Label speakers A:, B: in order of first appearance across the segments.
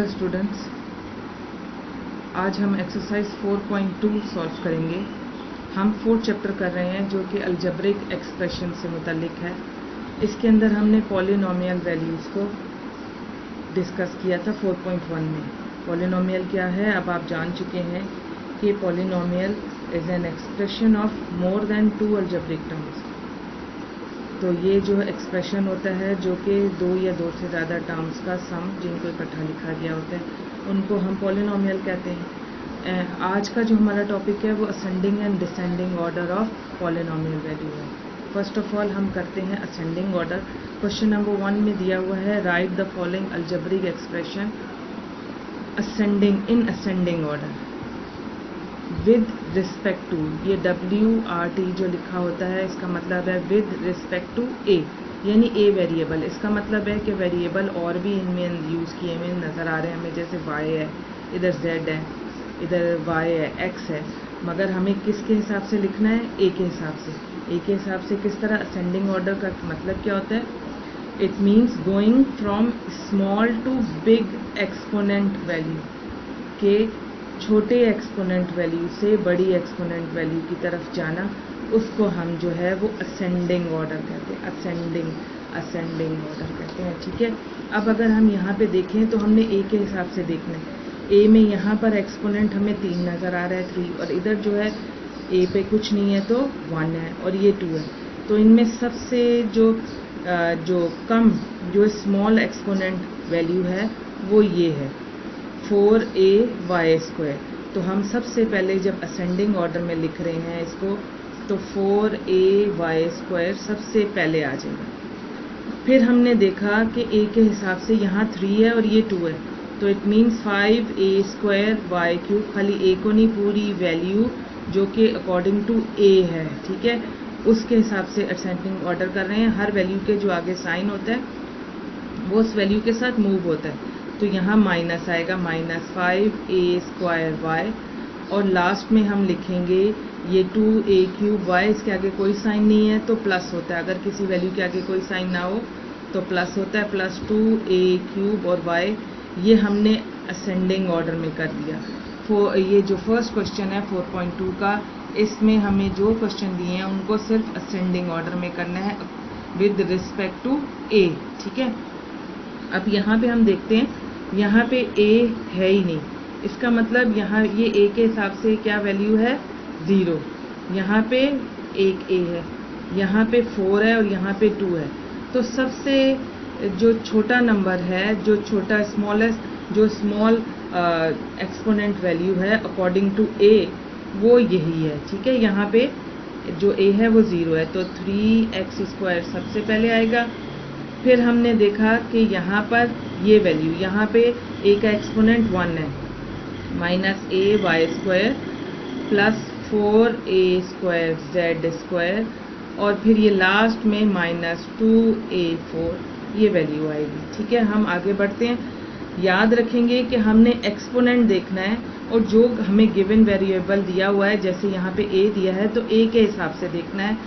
A: Dear students, आज हम exercise 4.2 solve करेंगे। हम 4th चैप्टर कर रहे हैं जो कि अलजेब्रिक एक्सप्रेशन से मुतालिक है। इसके अंदर हमने पॉलिनोमियल वैल्यूज़ को डिस्कस किया था 4.1 में। पॉलिनोमियल क्या है अब आप जान चुके हैं कि polynomial is an expression of more than 2 algebraic terms. तो ये जो एक्सप्रेशन होता है जो कि 2 या 2 से ज़्यादा टर्म्स का सम जिनको इकट्ठा लिखा गया होता है उनको हम पॉलिनोमियल कहते हैं। आज का जो हमारा टॉपिक है वो ascending and descending order of polynomial value है। फर्स्ट ऑफ ऑल हम करते हैं असेंडिंग ऑर्डर। क्वेश्चन नंबर 1 में दिया हुआ है write the following algebraic expression ascending in ascending order with respect to. ये WRT जो लिखा होता है इसका मतलब है विद रिस्पेक्ट टू A, यानी A वेरिएबल। इसका मतलब है कि वेरिएबल और भी इनमें यूज़ किए हुए नज़र आ रहे हैं हमें, जैसे Y है, इधर Z है, इधर Y है, X है, मगर हमें किसके हिसाब से लिखना है? A के हिसाब से। A के हिसाब से किस तरह? असेंडिंग ऑर्डर का मतलब क्या होता है? It means going from small to big exponent value, के छोटे एक्सपोनेंट वैल्यू से बड़ी एक्सपोनेंट वैल्यू की तरफ जाना, उसको हम जो है वो असेंडिंग ऑर्डर कहते हैं। असेंडिंग ऑर्डर कहते हैं, ठीक है। अब अगर हम यहाँ पे देखें तो हमने A के हिसाब से देखना है। A में यहाँ पर एक्सपोनेंट हमें 3 नज़र आ रहा है, 3, और इधर जो है A पे कुछ नहीं है तो 1 है और ये 2 है। तो इनमें सबसे जो कम जो स्मॉल एक्सपोनेंट वैल्यू है वो ये है 4AY²। तो हम सबसे पहले जब असेंडिंग ऑर्डर में लिख रहे हैं इसको तो 4AY² सबसे पहले आ जाएगा। फिर हमने देखा कि A के हिसाब से यहाँ 3 है और ये 2 है, तो इट मीन्स 5A²Y³। खाली A को नहीं, पूरी वैल्यू जो कि अकॉर्डिंग टू A है, ठीक है, उसके हिसाब से असेंडिंग ऑर्डर कर रहे हैं। हर वैल्यू के जो आगे साइन होता है वो उस वैल्यू के साथ मूव होता है। तो यहाँ माइनस आएगा, -5A²Y, और लास्ट में हम लिखेंगे ये 2A³ इसके आगे कोई साइन नहीं है तो प्लस होता है। अगर किसी वैल्यू के आगे कोई साइन ना हो तो प्लस होता है, प्लस 2A³ और Y। ये हमने असेंडिंग ऑर्डर में कर दिया। ये जो फर्स्ट क्वेश्चन है 4.2 का, इसमें हमें जो क्वेश्चन दिए हैं उनको सिर्फ असेंडिंग ऑर्डर में करना है विद रिस्पेक्ट टू A, ठीक है। अब यहाँ पे हम देखते हैं, यहाँ पे A है ही नहीं, इसका मतलब यहाँ ये A के हिसाब से क्या वैल्यू है? 0। यहाँ पे एक A है, यहाँ पे 4 है और यहाँ पे 2 है। तो सबसे जो छोटा नंबर है, जो छोटा स्मॉलेस्ट जो स्मॉल एक्सपोनेंट वैल्यू है अकॉर्डिंग टू A वो यही है, ठीक है। यहाँ पे जो A है वो 0 है तो 3x² सबसे पहले आएगा। फिर हमने देखा कि यहाँ पर ये वैल्यू, यहाँ पे A का एक्सपोनेंट 1 है, -AY² प्लस 4A²Z², और फिर ये लास्ट में -2A4 ये वैल्यू आएगी, ठीक है। हम आगे बढ़ते हैं। याद रखेंगे कि हमने एक्सपोनेंट देखना है और जो हमें गिवन वेरिएबल दिया हुआ है, जैसे यहाँ पे A दिया है तो A के हिसाब से देखना है।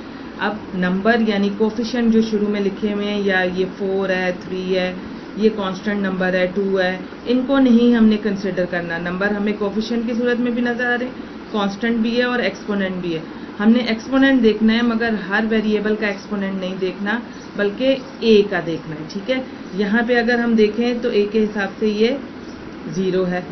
A: अब नंबर यानी कोफिशिएंट जो शुरू में लिखे हुए हैं, या ये 4 है, 3 है, ये कांस्टेंट नंबर है, 2 है, इनको नहीं हमने कंसिडर करना। नंबर हमें कोफिशिएंट की सूरत में भी नज़र आ रहे हैं, कांस्टेंट भी है और एक्सपोनेंट भी है। हमने एक्सपोनेंट देखना है मगर हर वेरिएबल का एक्सपोनेंट नहीं देखना, बल्कि A का देखना है, ठीक है। यहाँ पे अगर हम देखें तो A के हिसाब से ये 0 है,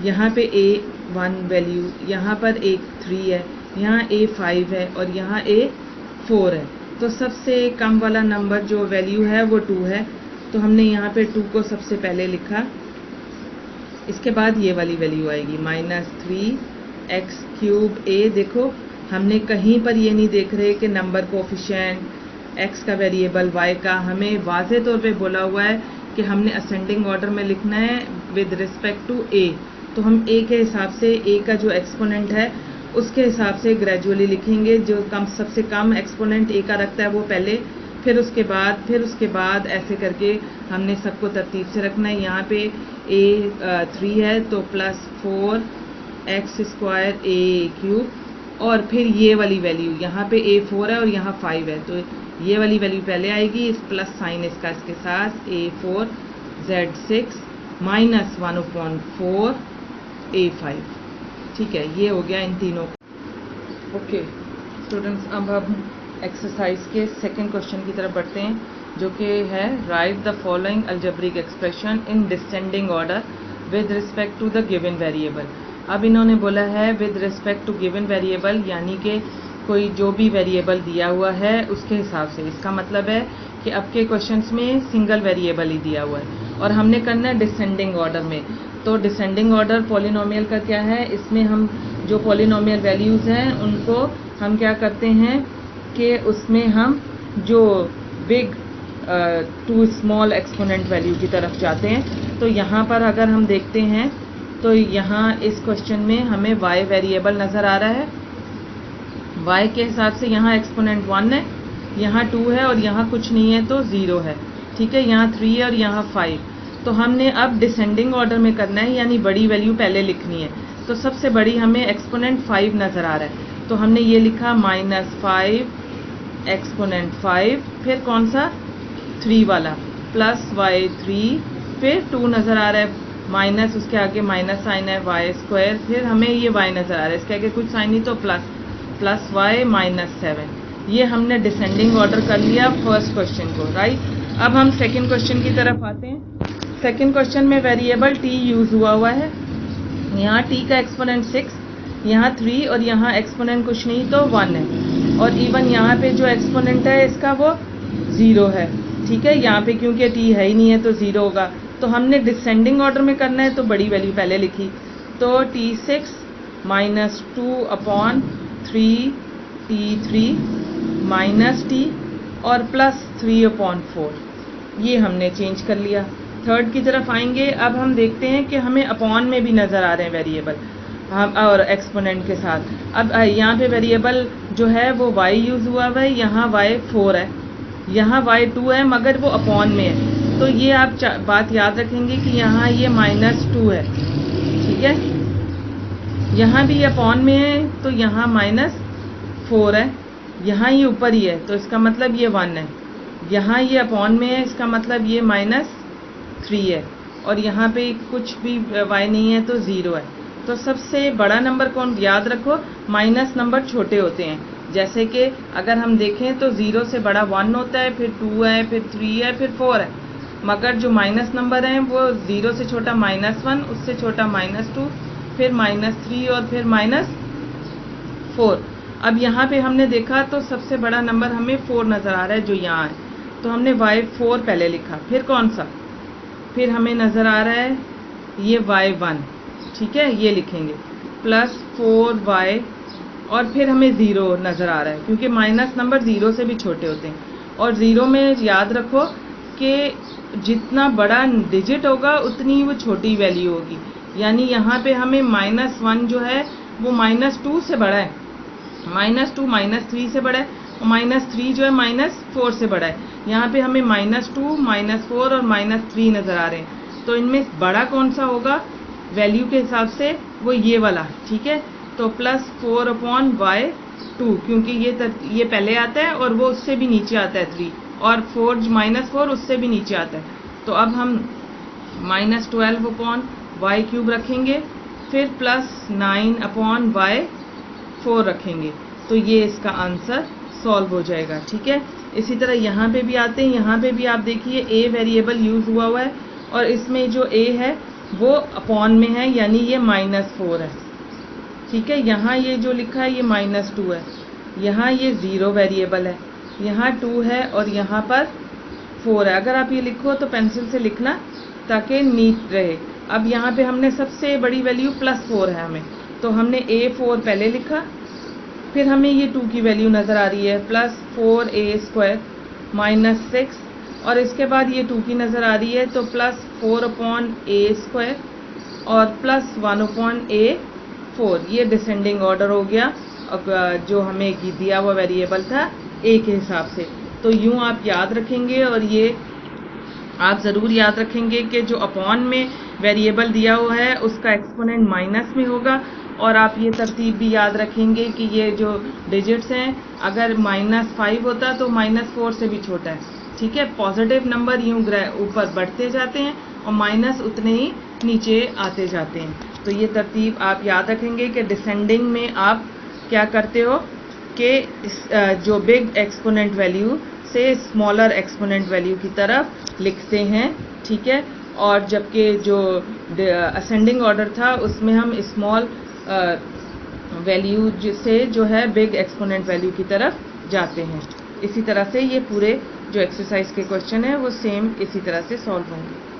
A: यहाँ पे A1 वैल्यू, यहाँ पर एक 3 है, यहाँ A5 है और यहाँ A4 है। तो सबसे कम वाला नंबर जो वैल्यू है वो 2 है, तो हमने यहाँ पे 2 को सबसे पहले लिखा। इसके बाद ये वाली वैल्यू आएगी -3x³ देखो हमने कहीं पर ये नहीं देख रहे कि नंबर कोफिशिएंट, x का वेरिएबल, y का। हमें वाज़े तौर पे बोला हुआ है कि हमने असेंडिंग ऑर्डर में लिखना है विद रिस्पेक्ट टू A। तो हम A के हिसाब से A का जो एक्सपोनेंट है उसके हिसाब से ग्रेजुअली लिखेंगे। जो सबसे कम एक्सपोनेंट A का रखता है वो पहले, फिर उसके बाद ऐसे करके हमने सबको तरतीब से रखना है। यहाँ पे A3 है तो प्लस 4x² A³ और फिर ये वाली वैल्यू, यहाँ पे A4 है और यहाँ 5 है तो ये वाली वैल्यू पहले आएगी, इस प्लस साइन इसका इसके साथ A4Z6 -1/4a5। ठीक है, ये हो गया इन तीनों। ओके स्टूडेंट्स, अब हम एक्सरसाइज के सेकंड क्वेश्चन की तरफ बढ़ते हैं, जो कि है write the following algebraic expression in descending order with respect to the given variable. अब इन्होंने बोला है with respect to given variable, यानी कि कोई जो भी वेरिएबल दिया हुआ है उसके हिसाब से। इसका मतलब है कि आपके क्वेश्चंस में सिंगल वेरिएबल ही दिया हुआ है और हमने करना है डिसेंडिंग ऑर्डर में। तो डिसेंडिंग ऑर्डर पॉलिनोमियल का क्या है, इसमें हम जो पॉलिनोमियल वैल्यूज़ हैं उनको हम क्या करते हैं कि उसमें हम जो big to small exponent value की तरफ जाते हैं। तो यहाँ पर अगर हम देखते हैं तो यहाँ इस क्वेश्चन में हमें y वेरिएबल नज़र आ रहा है। y के हिसाब से यहाँ एक्सपोनेंट 1 है, यहाँ 2 है और यहाँ कुछ नहीं है तो 0 है। ठीक है, यहाँ 3 है और यहाँ 5। तो हमने अब डिसेंडिंग ऑर्डर में करना है, यानी बड़ी वैल्यू पहले लिखनी है। तो सबसे बड़ी हमें एक्सपोनेंट 5 नज़र आ रहा है, तो हमने ये लिखा -5 एक्सपोनेंट 5, फिर कौन सा 3 वाला, प्लस y3, फिर 2 नज़र आ रहा है, माइनस उसके आगे माइनस साइन है y², फिर हमें ये y नज़र आ रहा है, इसके आगे कुछ साइन नहीं तो प्लस y -7। ये हमने डिसेंडिंग ऑर्डर कर लिया फर्स्ट क्वेश्चन को, राइट। अब हम सेकंड क्वेश्चन की तरफ आते हैं। सेकंड क्वेश्चन में वेरिएबल t यूज हुआ है। यहाँ t का एक्सपोनेंट 6, यहाँ 3 और यहाँ एक्सपोनेंट कुछ नहीं तो 1 है, और इवन यहाँ पे जो एक्सपोनेंट है इसका वो 0 है। ठीक है, यहाँ पे क्योंकि t है ही नहीं है तो 0 होगा। तो हमने डिसेंडिंग ऑर्डर में करना है तो बड़ी वैल्यू पहले लिखी, तो t6 -2/3t3 माइनस t और प्लस 3/4, ये हमने चेंज कर लिया। थर्ड की तरफ आएंगे। अब हम देखते हैं कि हमें अपॉन में भी नज़र आ रहे हैं वेरिएबल हम और एक्सपोनेंट के साथ। अब यहाँ पे वेरिएबल जो है वो y यूज़ हुआ है, यहाँ y4 है, यहाँ y2 है, मगर वो अपॉन में है। तो ये आप बात याद रखेंगे कि यहाँ ये -2 है। ठीक है, यहाँ भी अपॉन में है तो यहाँ -4 है, यहाँ ये ऊपर ही है तो इसका मतलब ये 1 है, यहाँ ये अपॉन में है इसका मतलब ये -3 है, और यहाँ पे कुछ भी y नहीं है तो 0 है। तो सबसे बड़ा नंबर कौन, याद रखो माइनस नंबर छोटे होते हैं। जैसे कि अगर हम देखें तो 0 से बड़ा 1 होता है, फिर 2 है, फिर 3 है, फिर 4 है, मगर जो माइनस नंबर हैं वो 0 से छोटा -1, उससे छोटा -2, फिर -3 और फिर -4। अब यहाँ पे हमने देखा तो सबसे बड़ा नंबर हमें 4 नज़र आ रहा है जो यहाँ है, तो हमने y4 पहले लिखा, फिर कौन सा, फिर हमें नज़र आ रहा है ये y1। ठीक है, ये लिखेंगे प्लस 4y, और फिर हमें 0 नज़र आ रहा है क्योंकि माइनस नंबर 0 से भी छोटे होते हैं। और 0 में याद रखो कि जितना बड़ा डिजिट होगा उतनी वो छोटी वैल्यू होगी, यानी यहाँ पे हमें -1 जो है वो -2 से बड़ा है, -2 -3 से बड़ा है, और -3 जो है -4 से बड़ा है। यहाँ पे हमें -2 -4 और -3 नज़र आ रहे हैं, तो इनमें बड़ा कौन सा होगा वैल्यू के हिसाब से, वो ये वाला। ठीक है, तो +4/y2, क्योंकि ये पहले आता है और वो उससे भी नीचे आता है 3, और -4 उससे भी नीचे आता है। तो अब हम -12/y³ रखेंगे, फिर +9/y4 रखेंगे, तो ये इसका आंसर सॉल्व हो जाएगा। ठीक है, इसी तरह यहाँ पे भी आते हैं। यहाँ पे भी आप देखिए a वेरिएबल यूज़ हुआ है और इसमें जो a है वो अपॉन में है, यानी ये -4 है। ठीक है, यहाँ ये जो लिखा है ये -2 है, यहाँ ये 0 वेरिएबल है, यहाँ 2 है और यहाँ पर 4 है। अगर आप ये लिखो तो पेंसिल से लिखना ताकि नीट रहे। अब यहाँ पे हमने सबसे बड़ी वैल्यू +4 है हमें, तो हमने a4 पहले लिखा, फिर हमें ये 2 की वैल्यू नज़र आ रही है +4a² -6, और इसके बाद ये 2 की नज़र आ रही है तो +4/a² और +1/a4। ये डिसेंडिंग ऑर्डर हो गया जो हमें दिया हुआ वेरिएबल था a के हिसाब से। तो यूँ आप याद रखेंगे, और ये आप ज़रूर याद रखेंगे कि जो अपॉन में वेरिएबल दिया हुआ है उसका एक्सपोनेंट माइनस में होगा, और आप ये तरतीब भी याद रखेंगे कि ये जो डिजिट्स हैं अगर -5 होता तो -4 से भी छोटा है। ठीक है, पॉजिटिव नंबर यूँ ऊपर बढ़ते जाते हैं और माइनस उतने ही नीचे आते जाते हैं। तो ये तरतीब आप याद रखेंगे कि डिसेंडिंग में आप क्या करते हो कि जो बिग एक्सपोनेंट वैल्यू से स्मॉलर एक्सपोनेंट वैल्यू की तरफ लिखते हैं, ठीक है। और जबकि जो असेंडिंग ऑर्डर था उसमें हम स्मॉल वैल्यू से जो है बिग एक्सपोनेंट वैल्यू की तरफ जाते हैं। इसी तरह से ये पूरे जो एक्सरसाइज के क्वेश्चन है वो सेम इसी तरह से सॉल्व होंगे।